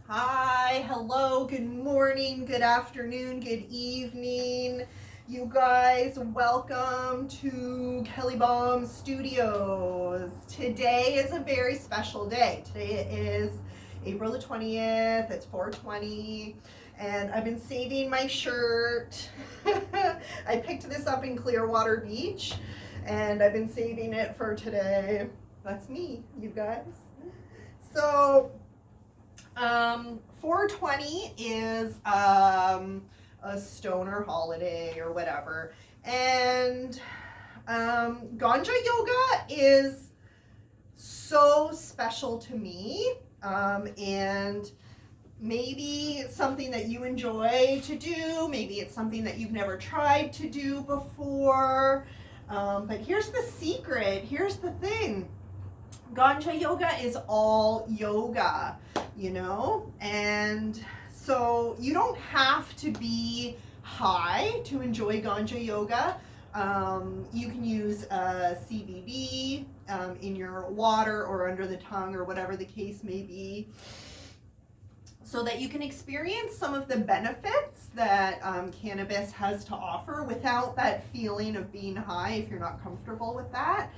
Hi, hello, good morning, good afternoon, good evening. You guys, welcome to KellieBom Studios. Today is a very special day. Today is April the 20th, it's 4:20, and I've been saving my shirt. I picked this up in Clearwater Beach, and I've been saving it for today. That's me, you guys. So, 420 is a stoner holiday or whatever. And Ganja Yoga is so special to me. And maybe something that you enjoy to do. Maybe it's something that you've never tried to do before. But here's the secret. Here's the thing. Ganja Yoga is all yoga, and so you don't have to be high to enjoy Ganja Yoga. You can use CBD in your water or under the tongue or whatever the case may be, so that you can experience some of the benefits that cannabis has to offer without that feeling of being high if you're not comfortable with that.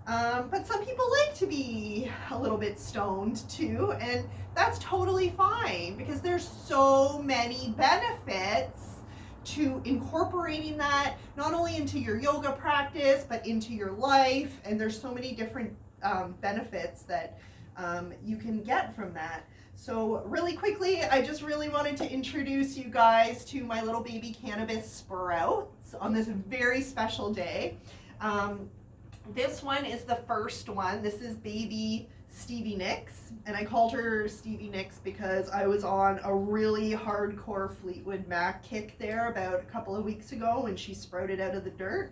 But some people like to be a little bit stoned too, and that's totally fine because there's so many benefits to incorporating that not only into your yoga practice but into your life, and there's so many different benefits that you can get from that. So really quickly, I just really wanted to introduce you guys to my little baby cannabis sprouts on this very special day. This one is the first one. This is baby Stevie Nicks, and I called her Stevie Nicks because I was on a really hardcore Fleetwood Mac kick there about a couple of weeks ago when she sprouted out of the dirt.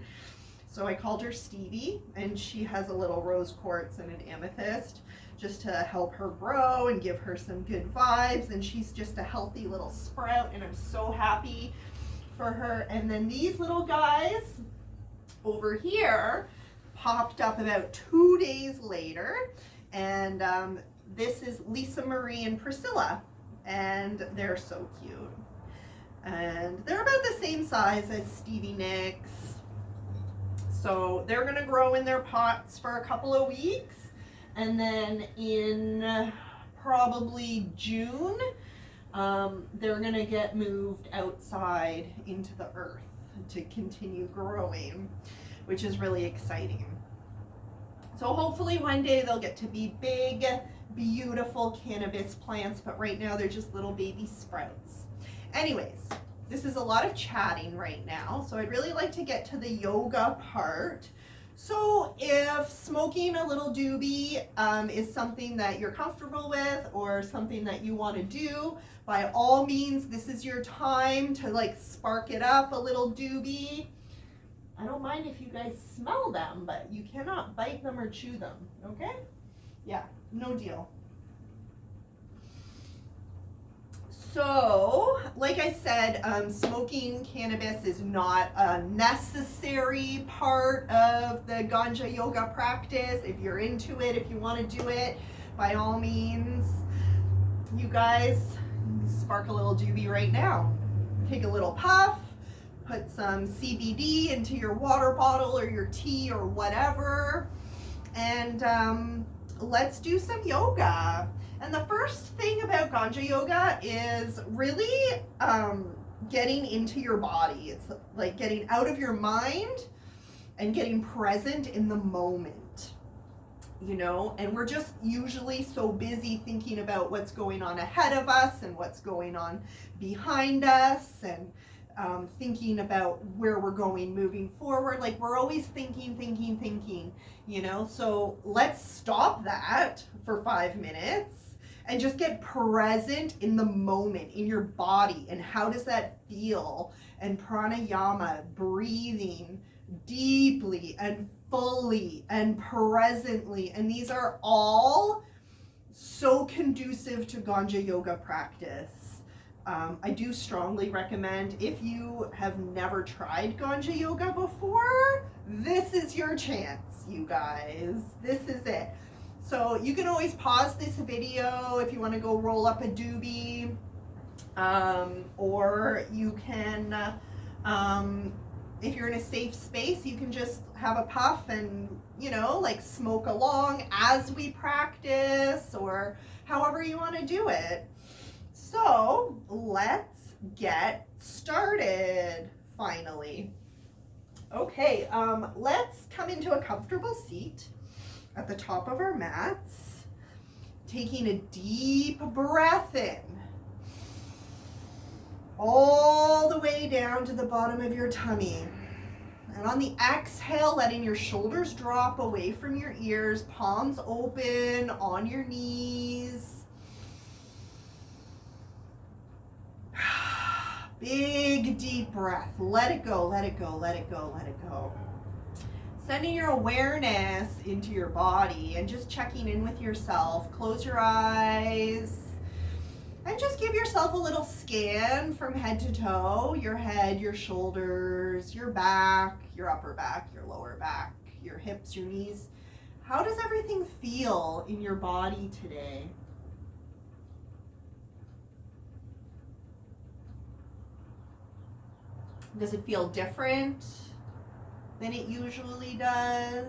So I called her Stevie, and she has a little rose quartz and an amethyst just to help her grow and give her some good vibes, and she's just a healthy little sprout, and I'm so happy for her. And then these little guys over here popped up about 2 days later, and this is Lisa Marie and Priscilla, and they're so cute, and they're about the same size as Stevie Nicks, so they're gonna grow in their pots for a couple of weeks, and then in probably June they're gonna get moved outside into the earth to continue growing, which is really exciting. So hopefully one day they'll get to be big, beautiful cannabis plants, but right now they're just little baby sprouts. Anyways, this is a lot of chatting right now, so I'd really like to get to the yoga part. So if smoking a little doobie is something that you're comfortable with or something that you want to do, by all means, this is your time to spark it up a little doobie. I don't mind if you guys smell them, but you cannot bite them or chew them, okay? Yeah, no deal. So, like I said, smoking cannabis is not a necessary part of the Ganja Yoga practice. If you're into it, if you want to do it, by all means, you guys spark a little doobie right now. Take a little puff. Put some CBD into your water bottle or your tea or whatever, and let's do some yoga. And the first thing about Ganja Yoga is really getting into your body. It's like getting out of your mind and getting present in the moment, and we're just usually so busy thinking about what's going on ahead of us and what's going on behind us, and thinking about where we're going moving forward. Like, we're always thinking, so let's stop that for 5 minutes and just get present in the moment, in your body, and how does that feel, and pranayama, breathing deeply and fully and presently, and these are all so conducive to Ganja Yoga practice. I do strongly recommend, if you have never tried Ganja Yoga before, this is your chance, you guys. This is it. So you can always pause this video if you want to go roll up a doobie, or you can, if you're in a safe space, you can just have a puff and, you know, like smoke along as we practice, or however you want to do it. So let's get started finally. Okay, let's come into a comfortable seat at the top of our mats, taking a deep breath in, all the way down to the bottom of your tummy. And on the exhale, letting your shoulders drop away from your ears, palms open on your knees. Big deep breath. Let it go, let it go, let it go, let it go. Sending your awareness into your body and just checking in with yourself. Close your eyes and just give yourself a little scan from head to toe. Your head, your shoulders, your back, your upper back, your lower back, your hips, your knees. How does everything feel in your body today? Does it feel different than it usually does?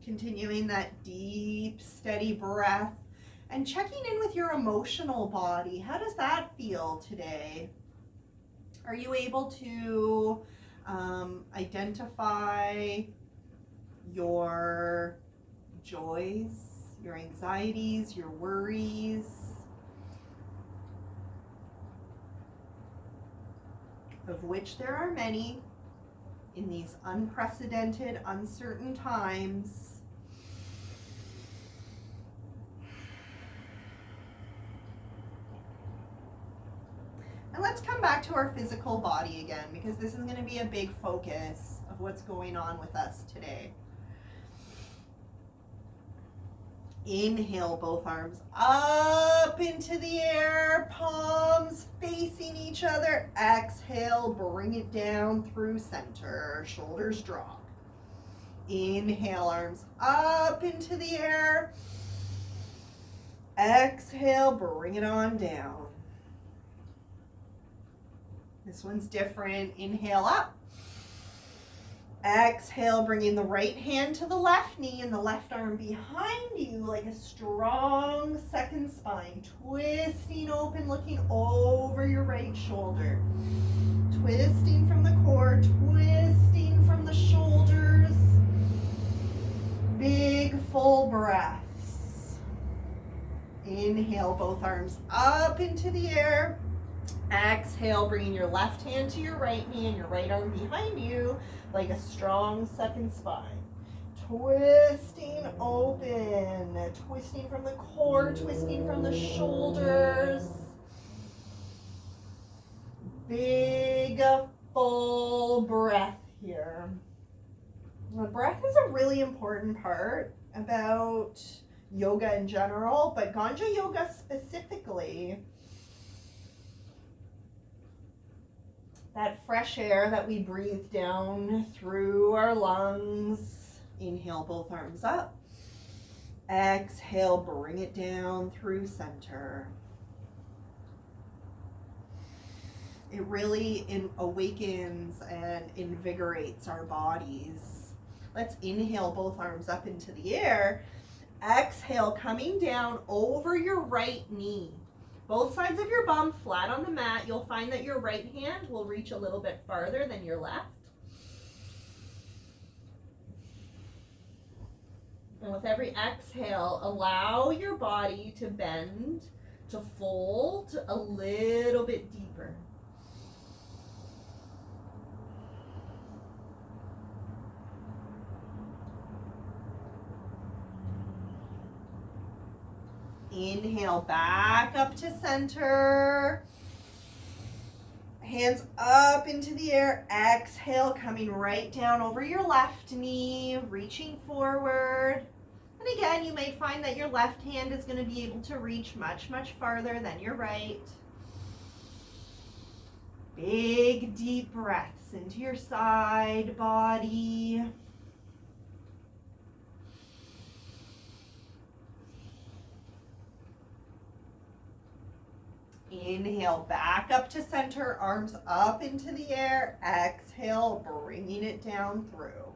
Continuing that deep, steady breath and checking in with your emotional body. How does that feel today? Are you able to identify your joys, your anxieties, your worries, of which there are many in these unprecedented, uncertain times? And let's come back to our physical body again, because this is going to be a big focus of what's going on with us today. Inhale, both arms up into the air, palms facing each other. Exhale, bring it down through center, shoulders drop. Inhale, arms up into the air. Exhale, bring it on down. This one's different. Inhale up. Exhale, bringing the right hand to the left knee and the left arm behind you like a strong second spine. Twisting open, looking over your right shoulder. Twisting from the core, twisting from the shoulders. Big full breaths. Inhale, both arms up into the air. Exhale, bringing your left hand to your right knee and your right arm behind you like a strong second spine. Twisting open, twisting from the core, twisting from the shoulders. Big full breath here. The breath is a really important part about yoga in general, but Ganja Yoga specifically. That fresh air that we breathe down through our lungs. Inhale, both arms up. Exhale, bring it down through center. It really awakens and invigorates our bodies. Let's inhale, both arms up into the air. Exhale, coming down over your right knee. Both sides of your bum flat on the mat. You'll find that your right hand will reach a little bit farther than your left. And with every exhale, allow your body to bend, to fold a little bit deeper. Inhale, back up to center. Hands up into the air. Exhale, coming right down over your left knee, reaching forward. And again, you may find that your left hand is going to be able to reach much, much farther than your right. Big deep breaths into your side body. Inhale, back up to center, arms up into the air. Exhale, bringing it down through.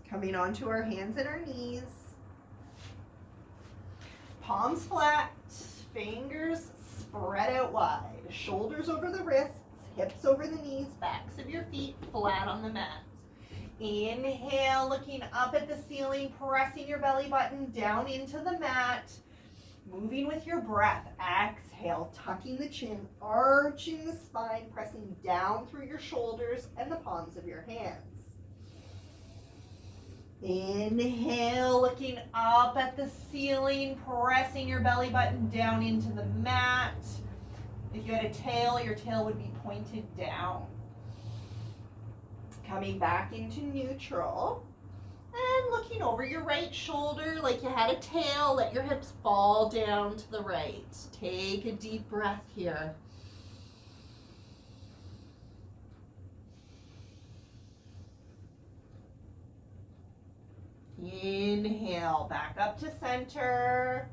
Coming onto our hands and our knees. Palms flat, fingers spread out wide. Shoulders over the wrists, hips over the knees, backs of your feet flat on the mat. Inhale, looking up at the ceiling, pressing your belly button down into the mat. Moving with your breath. Exhale, tucking the chin, arching the spine, pressing down through your shoulders and the palms of your hands. Inhale, looking up at the ceiling, pressing your belly button down into the mat. If you had a tail, your tail would be pointed down. Coming back into neutral. And looking over your right shoulder like you had a tail, let your hips fall down to the right. Take a deep breath here. Inhale, back up to center.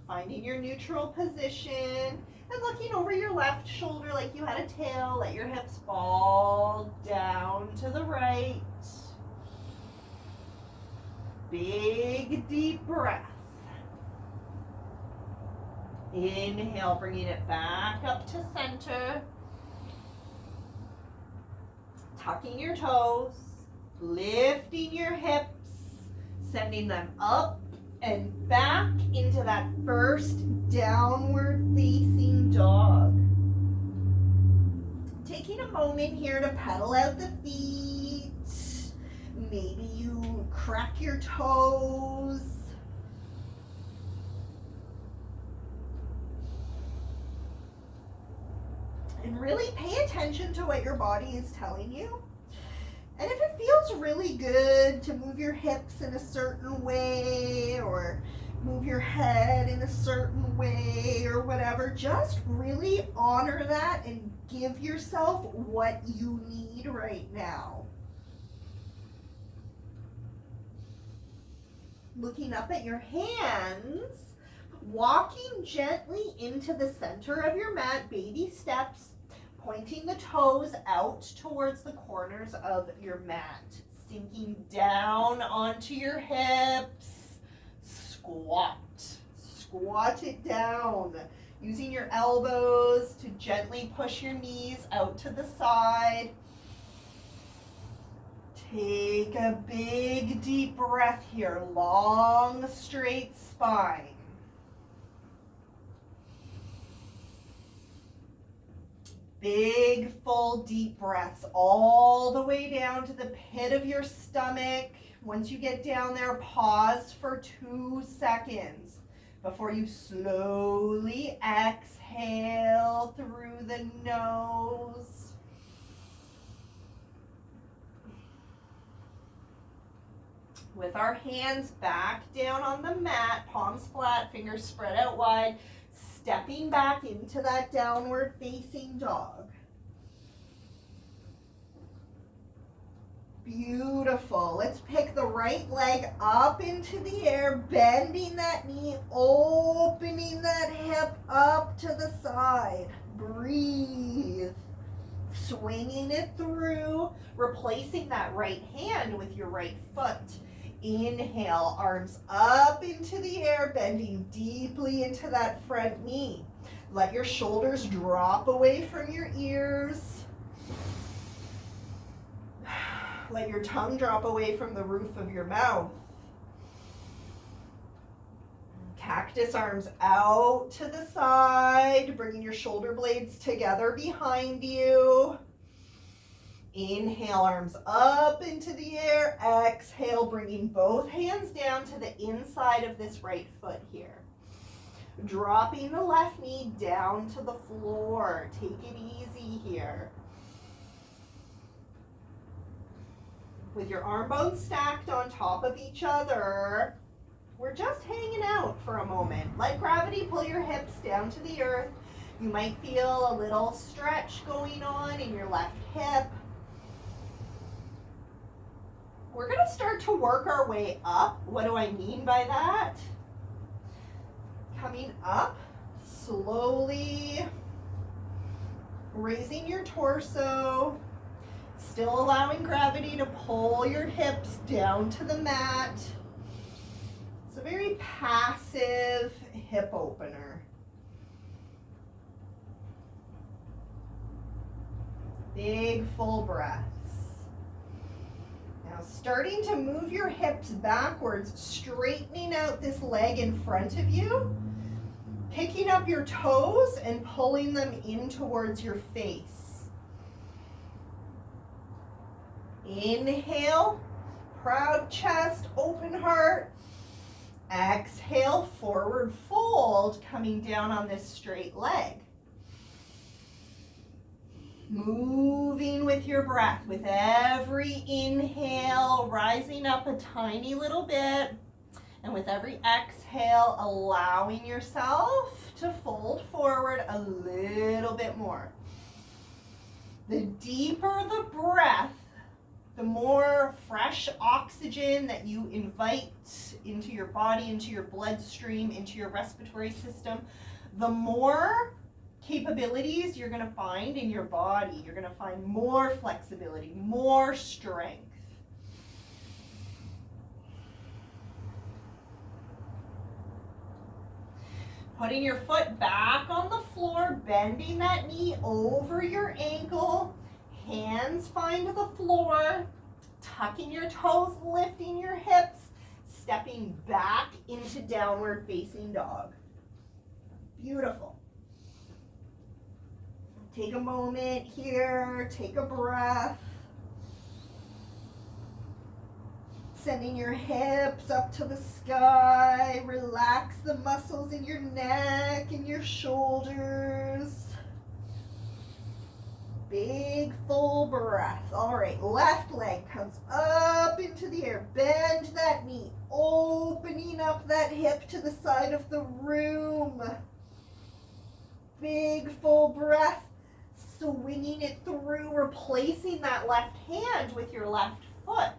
Finding your neutral position. And looking over your left shoulder like you had a tail, let your hips fall down to the right. Big deep breath. Inhale, bringing it back up to center. Tucking your toes, lifting your hips, sending them up and back into that first downward facing dog. Taking a moment here to pedal out the feet. Maybe you crack your toes. And really pay attention to what your body is telling you. And if it feels really good to move your hips in a certain way or move your head in a certain way or whatever, just really honor that and give yourself what you need right now. Looking up at your hands, walking gently into the center of your mat, baby steps, pointing the toes out towards the corners of your mat, sinking down onto your hips, squat it down, using your elbows to gently push your knees out to the side. Take a big deep breath here, long straight spine. Big, full, deep breaths all the way down to the pit of your stomach. Once you get down there, pause for 2 seconds before you slowly exhale through the nose. With our hands back down on the mat, palms flat, fingers spread out wide, stepping back into that downward facing dog. Beautiful. Let's pick the right leg up into the air, bending that knee, opening that hip up to the side. Breathe. Swinging it through, replacing that right hand with your right foot. Inhale, arms up into the air, bending deeply into that front knee. Let your shoulders drop away from your ears. Let your tongue drop away from the roof of your mouth. Cactus arms out to the side, bringing your shoulder blades together behind you. Inhale, arms up into the air. Exhale, bringing both hands down to the inside of this right foot here. Dropping the left knee down to the floor. Take it easy here. With your arm bones stacked on top of each other, we're just hanging out for a moment. Let gravity pull your hips down to the earth. You might feel a little stretch going on in your left hip. We're going to start to work our way up. What do I mean by that? Coming up, slowly raising your torso, still allowing gravity to pull your hips down to the mat. It's a very passive hip opener. Big full breaths. Now starting to move your hips backwards, straightening out this leg in front of you, picking up your toes and pulling them in towards your face. Inhale, proud chest, open heart. Exhale, forward fold, coming down on this straight leg. Moving with your breath, with every inhale, rising up a tiny little bit, and with every exhale, allowing yourself to fold forward a little bit more. The deeper the breath, the more fresh oxygen that you invite into your body, into your bloodstream, into your respiratory system, the more capabilities you're going to find in your body. You're going to find more flexibility, more strength. Putting your foot back on the floor, bending that knee over your ankle, hands find the floor, tucking your toes, lifting your hips, stepping back into downward facing dog. Beautiful. Take a moment here, take a breath. Sending your hips up to the sky. Relax the muscles in your neck and your shoulders. Big full breath. All right, left leg comes up into the air. Bend that knee, opening up that hip to the side of the room. Big full breath. Swinging it through, replacing that left hand with your left foot.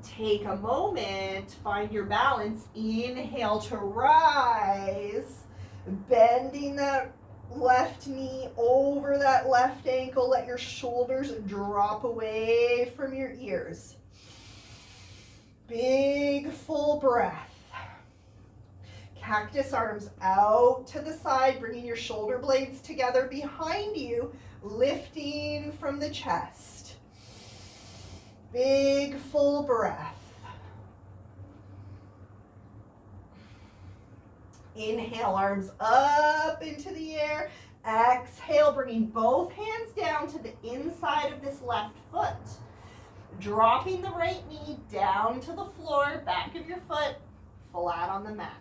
Take a moment, find your balance. Inhale to rise, bending that left knee over that left ankle. Let your shoulders drop away from your ears. Big full breath. Cactus arms out to the side, bringing your shoulder blades together behind you, lifting from the chest. Big full breath. Inhale, arms up into the air. Exhale, bringing both hands down to the inside of this left foot. Dropping the right knee down to the floor, back of your foot, flat on the mat.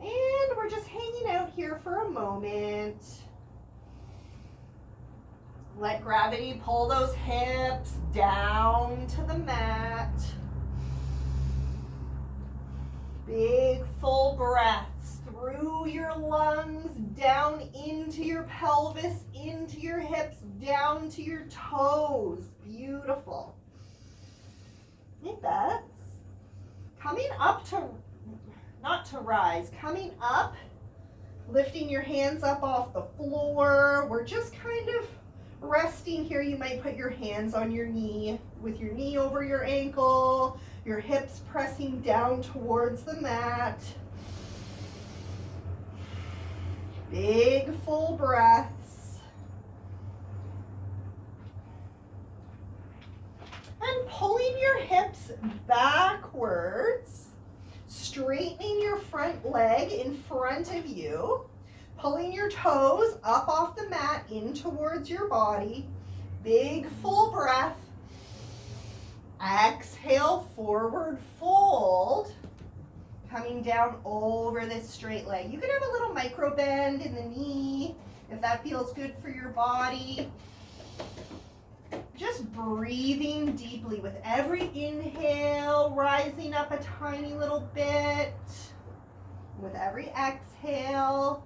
And we're just hanging out here for a moment. Let gravity pull those hips down to the mat. Big full breaths through your lungs, down into your pelvis, into your hips, down to your toes. Beautiful. I think that's coming up to, not to rise, coming up, lifting your hands up off the floor. We're just kind of resting here. You might put your hands on your knee with your knee over your ankle, your hips pressing down towards the mat. Big full breaths. And pulling your hips backwards, straightening your front leg in front of you, pulling your toes up off the mat in towards your body. Big full breath. Exhale, forward fold, coming down over this straight leg. You can have a little micro bend in the knee if that feels good for your body. Just breathing deeply with every inhale, rising up a tiny little bit. With every exhale,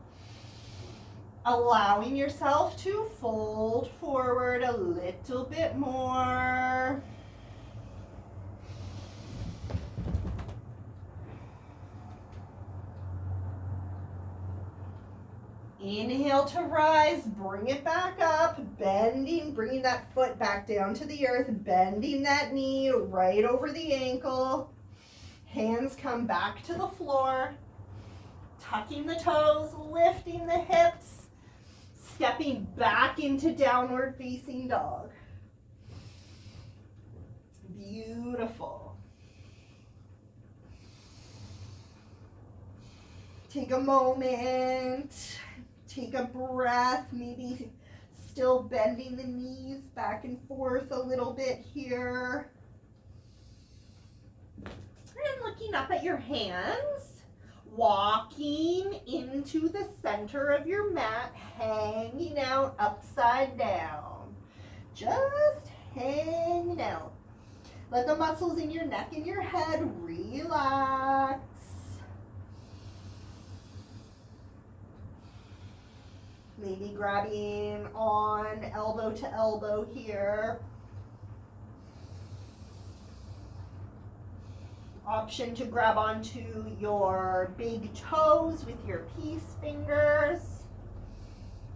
allowing yourself to fold forward a little bit more. Inhale to rise, bring it back up, bending, bringing that foot back down to the earth, bending that knee right over the ankle. Hands come back to the floor, tucking the toes, lifting the hips, stepping back into downward facing dog. Beautiful. Take a moment. Take a breath, maybe still bending the knees back and forth a little bit here. And looking up at your hands, walking into the center of your mat, hanging out upside down. Just hanging out. Let the muscles in your neck and your head relax. Maybe grabbing on elbow to elbow here. Option to grab onto your big toes with your peace fingers.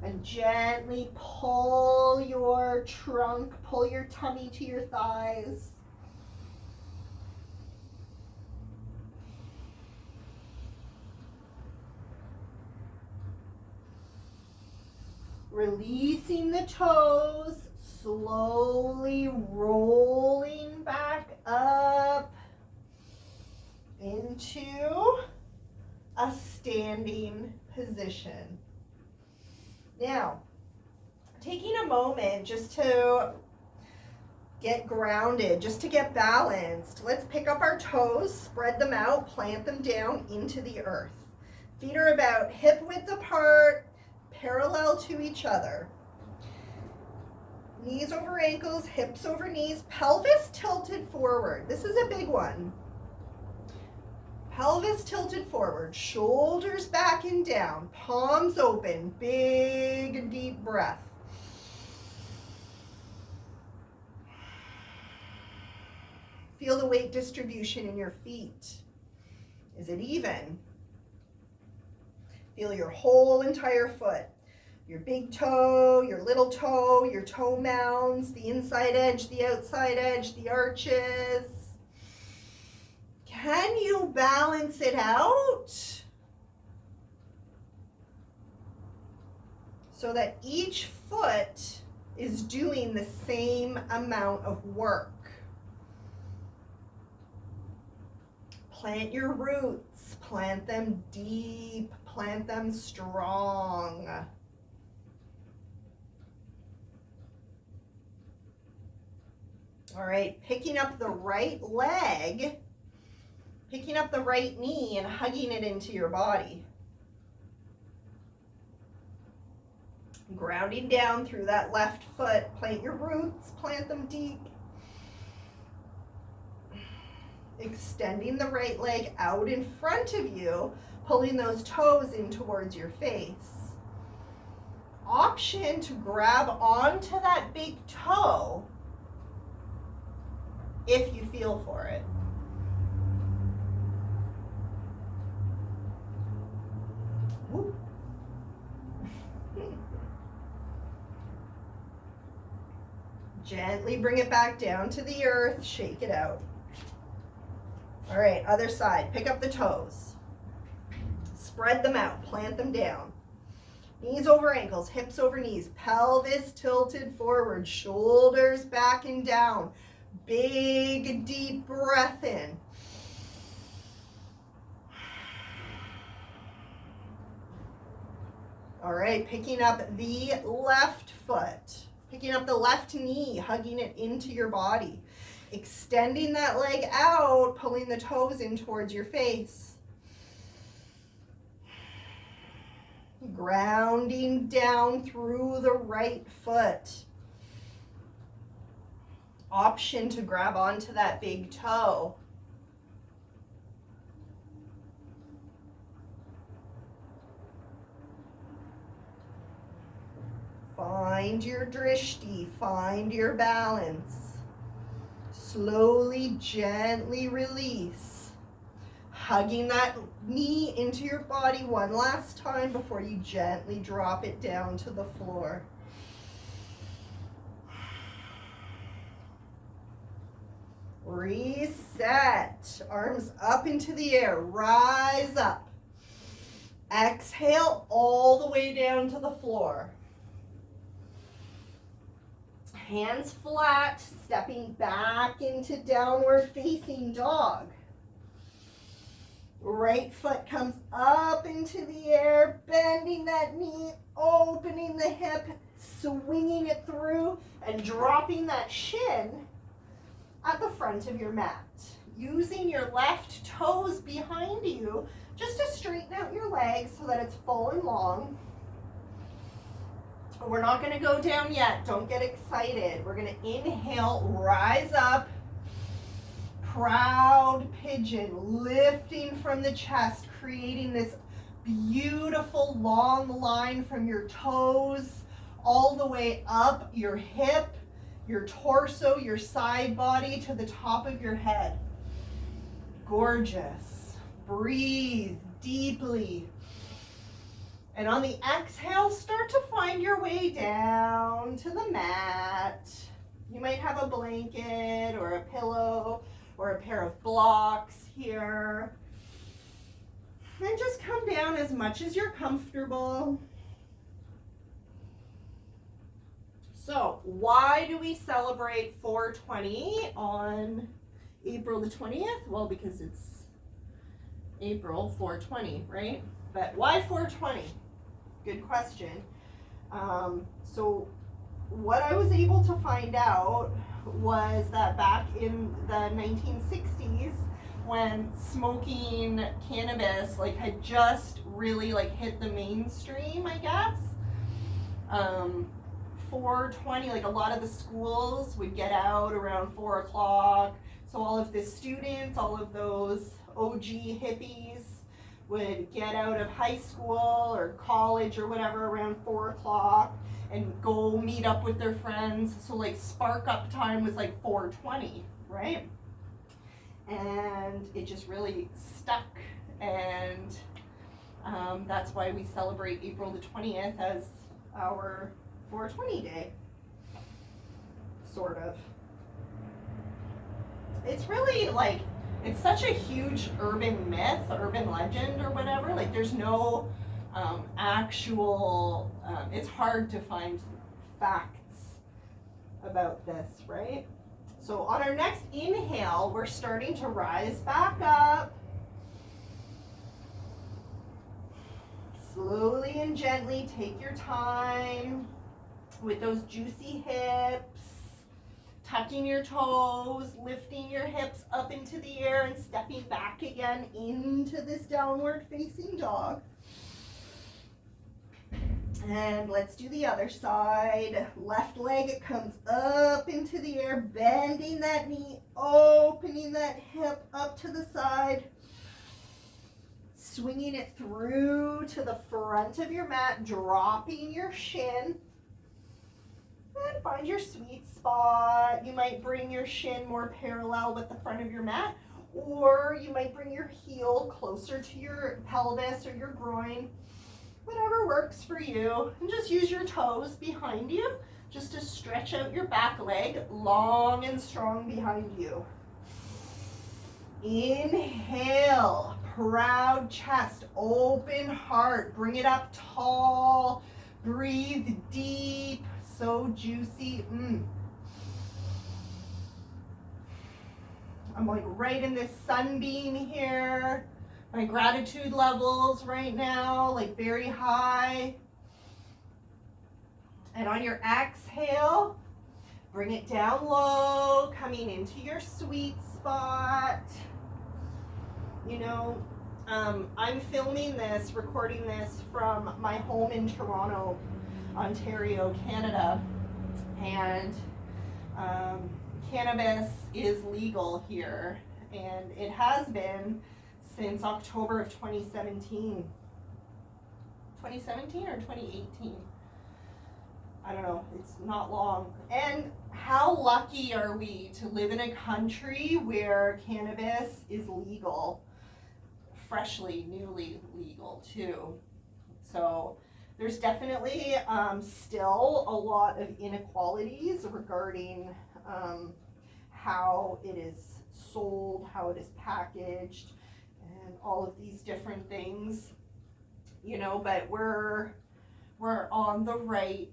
And gently pull your trunk, pull your tummy to your thighs. Releasing the toes, slowly rolling back up into a standing position. Now, taking a moment just to get grounded, just to get balanced, let's pick up our toes, spread them out, plant them down into the earth. Feet are about hip width apart, parallel to each other. Knees over ankles, hips over knees, pelvis tilted forward. This is a big one. Pelvis tilted forward, shoulders back and down, palms open, big deep breath. Feel the weight distribution in your feet. Is it even? Feel your whole entire foot. Your big toe, your little toe, your toe mounds, the inside edge, the outside edge, the arches. Can you balance it out so that each foot is doing the same amount of work? Plant your roots, plant them deep, plant them strong. All right, picking up the right leg, picking up the right knee and hugging it into your body. Grounding down through that left foot, plant your roots, plant them deep. Extending the right leg out in front of you, pulling those toes in towards your face. Option to grab onto that big toe if you feel for it. Woo. Gently bring it back down to the earth, shake it out. All right, other side, pick up the toes. Spread them out, plant them down. Knees over ankles, hips over knees, pelvis tilted forward, shoulders back and down. Big deep breath in. All right, picking up the left foot, picking up the left knee, hugging it into your body. Extending that leg out, pulling the toes in towards your face. Grounding down through the right foot. Option to grab onto that big toe. Find your drishti, find your balance. Slowly, gently release. Hugging that knee into your body one last time before you gently drop it down to the floor. Reset. Arms up into the air. Rise up. Exhale all the way down to the floor. Hands flat, stepping back into downward facing dog. Right foot comes up into the air, bending that knee, opening the hip, swinging it through, and dropping that shin at the front of your mat. Using your left toes behind you just to straighten out your legs so that it's full and long. We're not going to go down yet. Don't get excited. We're going to inhale, rise up. Proud pigeon, lifting from the chest, creating this beautiful long line from your toes all the way up your hip, your torso, your side body to the top of your head. Gorgeous. Breathe deeply. And on the exhale, start to find your way down to the mat. You might have a blanket or a pillow or a pair of blocks here. And just come down as much as you're comfortable. So, why do we celebrate 420 on April the 20th? Well, because it's April 420, right? But why 420? Good question. So what I was able to find out was that back in the 1960s, when smoking cannabis had just really hit the mainstream, I guess, 420, a lot of the schools would get out around 4 o'clock. So all of the students, all of those OG hippies would get out of high school or college or whatever around 4 o'clock and go meet up with their friends. So spark up time was 420, right? And it just really stuck. And that's why we celebrate April the 20th as our 420 day, sort of. It's really it's such a huge urban myth, urban legend or whatever. There's no actual, it's hard to find facts about this, right? So on our next inhale, we're starting to rise back up. Slowly and gently take your time with those juicy hips. Tucking your toes, lifting your hips up into the air and stepping back again into this downward facing dog. And let's do the other side. Left leg comes up into the air, bending that knee, opening that hip up to the side, swinging it through to the front of your mat, dropping your shin. And find your sweet spot. You might bring your shin more parallel with the front of your mat, or you might bring your heel closer to your pelvis or your groin. Whatever works for you. And just use your toes behind you just to stretch out your back leg long and strong behind you. Inhale, proud chest, open heart. Bring it up tall. Breathe deep. So juicy. I'm right in this sunbeam here. My gratitude levels right now, very high. And on your exhale, bring it down low, coming into your sweet spot. I'm filming this, recording this from my home in Toronto, Ontario, Canada, and cannabis is legal here, and it has been since October of 2017. 2017 or 2018? I don't know, it's not long. And how lucky are we to live in a country where cannabis is legal, freshly, newly legal too. So there's definitely still a lot of inequalities regarding how it is sold, how it is packaged, and all of these different things, you know, but we're on the right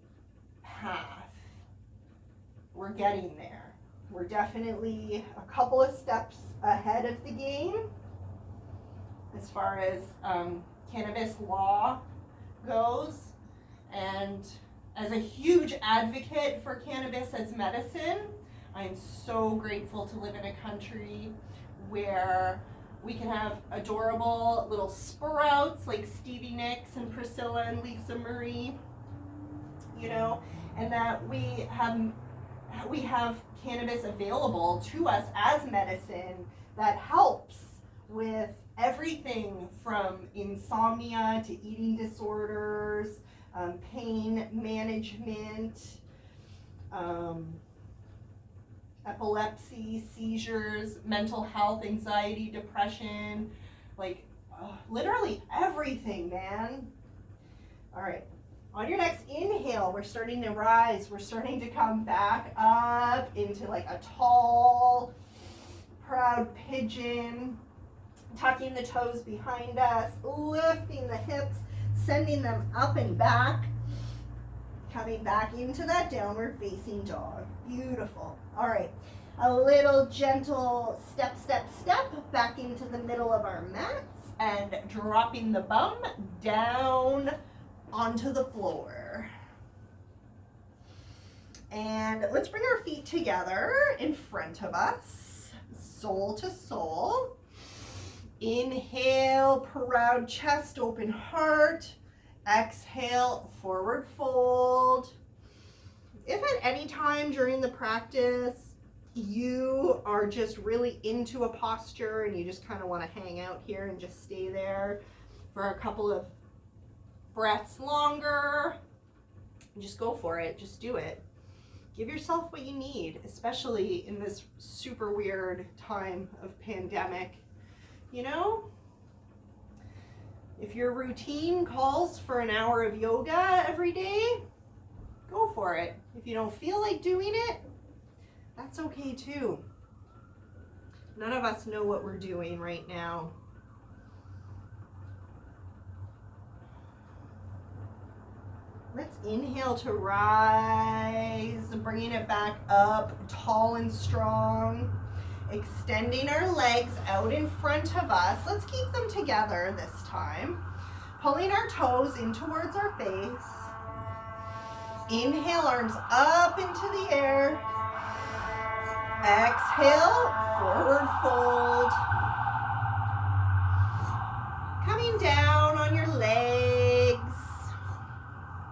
path. We're getting there. We're definitely a couple of steps ahead of the game as far as cannabis law goes. And as a huge advocate for cannabis as medicine, I'm so grateful to live in a country where we can have adorable little sprouts like Stevie Nicks and Priscilla and Lisa Marie, you know, and that we have cannabis available to us as medicine that helps with everything from insomnia to eating disorders, pain management, epilepsy, seizures, mental health, anxiety, depression, like literally everything, man. All right. On your next inhale, we're starting to rise. We're starting to come back up into like a tall, proud pigeon, tucking the toes behind us, lifting the hips, sending them up and back, coming back into that downward facing dog. Beautiful. All right. A little gentle step, step, step back into the middle of our mats and dropping the bum down onto the floor. And let's bring our feet together in front of us, soul to soul. Inhale, proud chest, open heart. Exhale, forward fold. If at any time during the practice you are just really into a posture and you just kind of want to hang out here and just stay there for a couple of breaths longer, just go for it. Just do it. Give yourself what you need, especially in this super weird time of pandemic. You know, if your routine calls for an hour of yoga every day, go for it. If you don't feel like doing it, that's okay too. None of us know what we're doing right now. Let's inhale to rise, bringing it back up, tall and strong. Extending our legs out in front of us. Let's keep them together this time. Pulling our toes in towards our face. Inhale, arms up into the air. Exhale, forward fold. Coming down on your legs.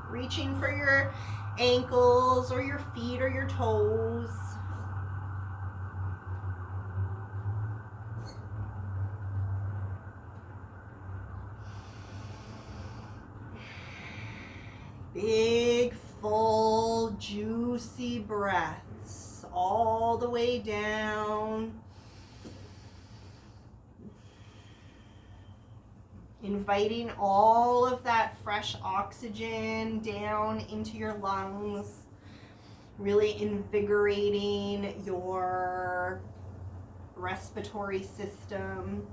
Reaching for your ankles or your feet or your toes. Big, full, juicy breaths all the way down. Inviting all of that fresh oxygen down into your lungs, really invigorating your respiratory system.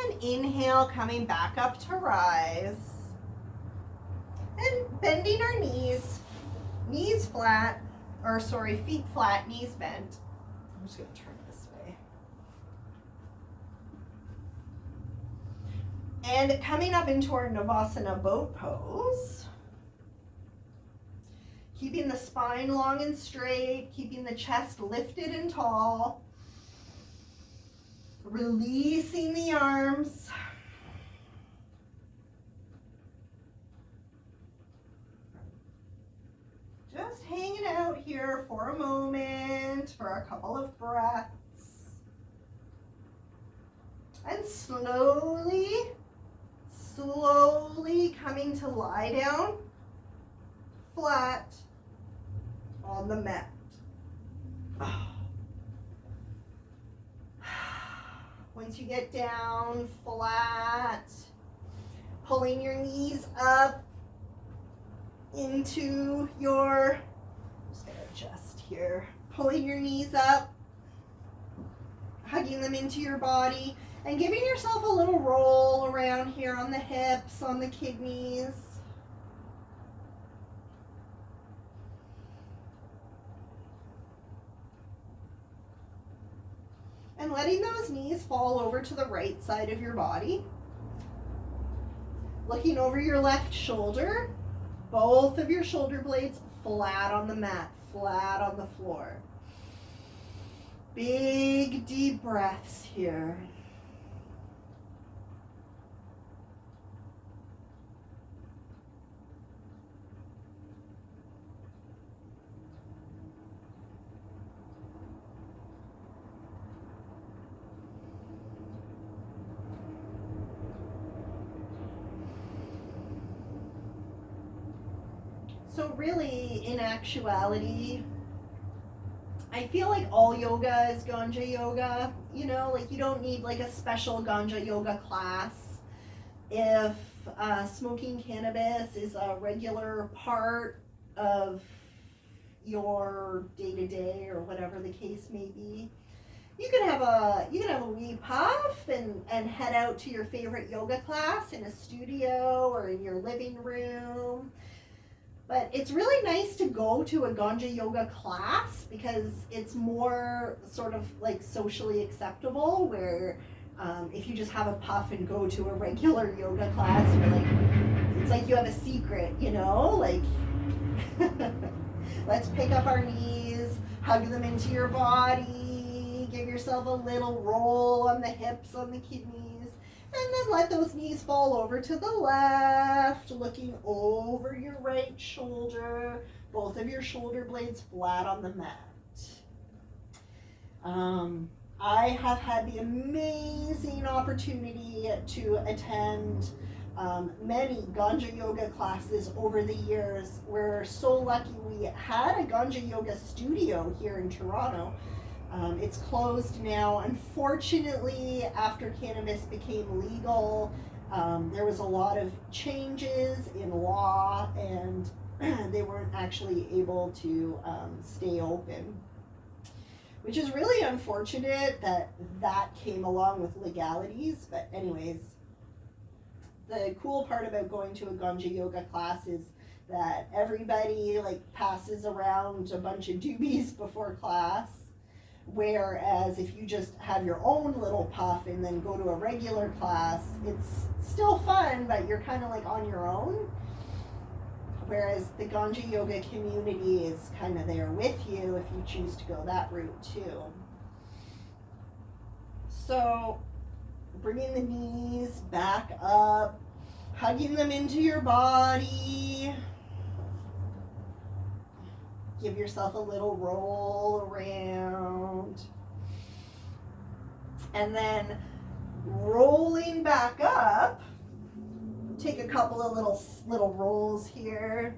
And inhale, coming back up to rise. And bending our knees, knees flat, or sorry, feet flat, knees bent. I'm just gonna turn this way. And coming up into our Navasana boat pose. Keeping the spine long and straight, keeping the chest lifted and tall. Releasing the arms. Just hanging out here for a moment, for a couple of breaths. And slowly coming to lie down flat on the mat. Once you get down flat, pulling your knees up into your, just gonna adjust here, pulling your knees up, hugging them into your body, and giving yourself a little roll around here on the hips, on the kidneys. And letting those knees fall over to the right side of your body. Looking over your left shoulder, both of your shoulder blades flat on the mat, flat on the floor. Big deep breaths here. So really, in actuality, I feel like all yoga is Ganja Yoga. You know, like you don't need like a special Ganja Yoga class. If smoking cannabis is a regular part of your day-to-day or whatever the case may be, you can have a wee puff and head out to your favorite yoga class in a studio or in your living room. But it's really nice to go to a Ganja Yoga class because it's more sort of like socially acceptable, where if you just have a puff and go to a regular yoga class, you're like, it's like you have a secret, you know? Like, let's pick up our knees, hug them into your body, give yourself a little roll on the hips, on the kidneys. And then let those knees fall over to the left, looking over your right shoulder, both of your shoulder blades flat on the mat. I have had the amazing opportunity to attend many Ganja Yoga classes over the years. We're so lucky we had a Ganja Yoga studio here in Toronto. It's closed now. Unfortunately, after cannabis became legal, there was a lot of changes in law, and they weren't actually able to stay open, which is really unfortunate that came along with legalities. But anyways, the cool part about going to a Ganja Yoga class is that everybody like passes around a bunch of doobies before class. Whereas if you just have your own little puff and then go to a regular class, it's still fun, but you're kind of like on your own. Whereas the Ganja Yoga community is kind of there with you if you choose to go that route too. So bringing the knees back up, hugging them into your body. Give yourself a little roll around. And then rolling back up, take a couple of little rolls here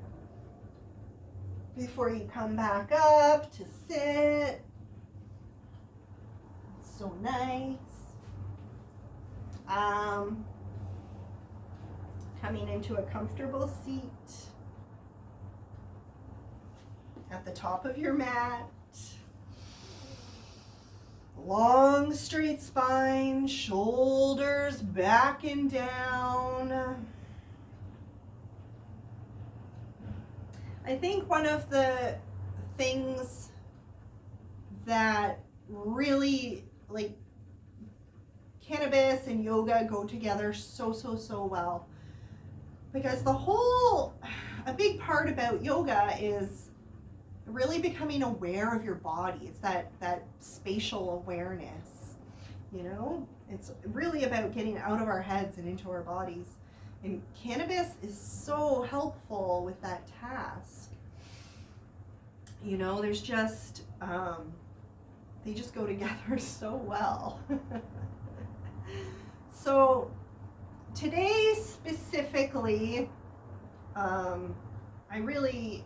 before you come back up to sit. So nice. Coming into a comfortable seat at the top of your mat. Long straight spine, shoulders back and down. I think one of the things that really, like, cannabis and yoga go together so well, because a big part about yoga is really becoming aware of your body. It's that spatial awareness, you know? It's really about getting out of our heads and into our bodies. And cannabis is so helpful with that task. You know, there's just, they just go together so well. So today specifically, I really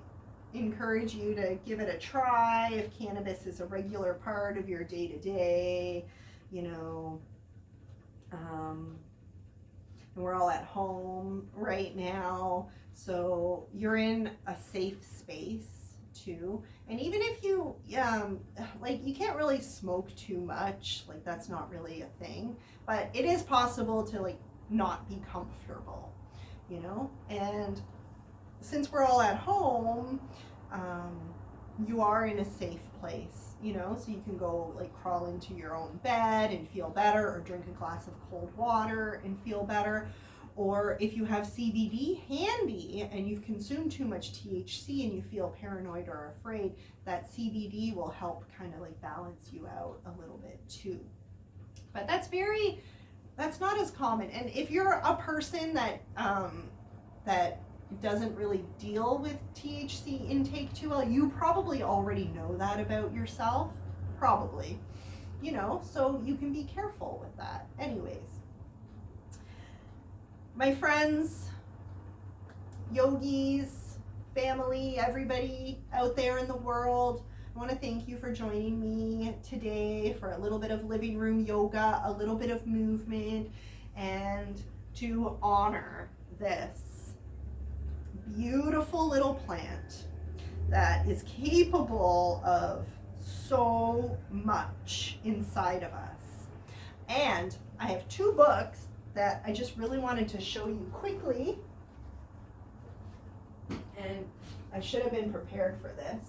encourage you to give it a try if cannabis is a regular part of your day-to-day, you know. And we're all at home right now, so you're in a safe space too. And even if you like, you can't really smoke too much, like that's not really a thing, but it is possible to like not be comfortable, you know. And since we're all at home, you are in a safe place, you know, so you can go like crawl into your own bed and feel better, or drink a glass of cold water and feel better. Or if you have CBD handy and you've consumed too much THC and you feel paranoid or afraid, that CBD will help kind of like balance you out a little bit too. But that's not as common. And if you're a person that that doesn't really deal with THC intake too well, you probably already know that about yourself, probably, you know, so you can be careful with that. Anyways, my friends, yogis, family, everybody out there in the world, I want to thank you for joining me today for a little bit of living room yoga, a little bit of movement, and to honor this beautiful little plant that is capable of so much inside of us. And I have 2 books that I just really wanted to show you quickly, and I should have been prepared for this.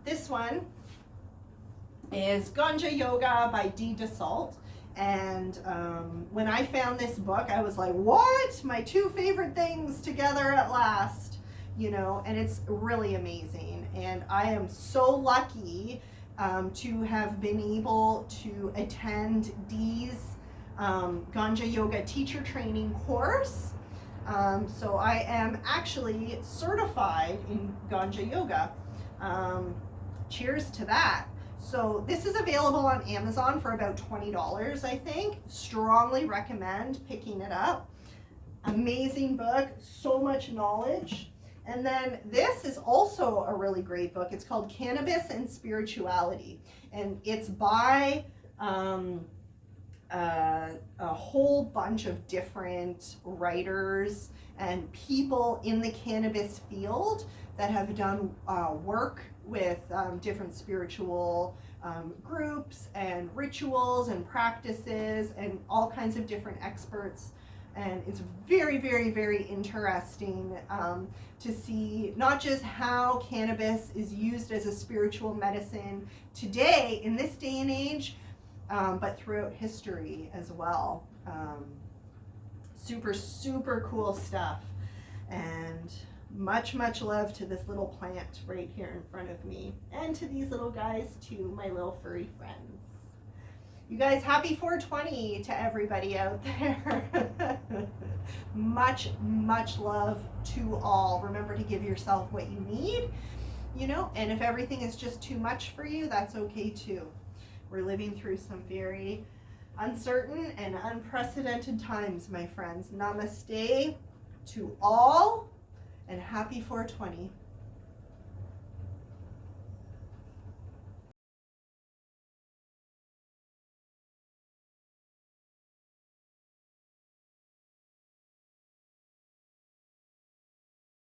This one is Ganja Yoga by D. DeSalt. And when I found this book, I was like, what? My 2 favorite things together at last, you know, and it's really amazing. And I am so lucky to have been able to attend Dee's Ganja Yoga teacher training course. So I am actually certified in Ganja Yoga. Cheers to that. So this is available on Amazon for about $20, I think. Strongly recommend picking it up. Amazing book, so much knowledge. And then this is also a really great book. It's called Cannabis and Spirituality. And it's by a whole bunch of different writers and people in the cannabis field that have done work with different spiritual groups and rituals and practices and all kinds of different experts. And it's very, very, very interesting to see not just how cannabis is used as a spiritual medicine today in this day and age, but throughout history as well. Super, super cool stuff. And much, much love to this little plant right here in front of me, and to these little guys too, my little furry friends. You guys, happy 420 to everybody out there. Much, much love to all. Remember to give yourself what you need, you know, and if everything is just too much for you, that's okay too. We're living through some very uncertain and unprecedented times, my friends. Namaste to all, and happy 420.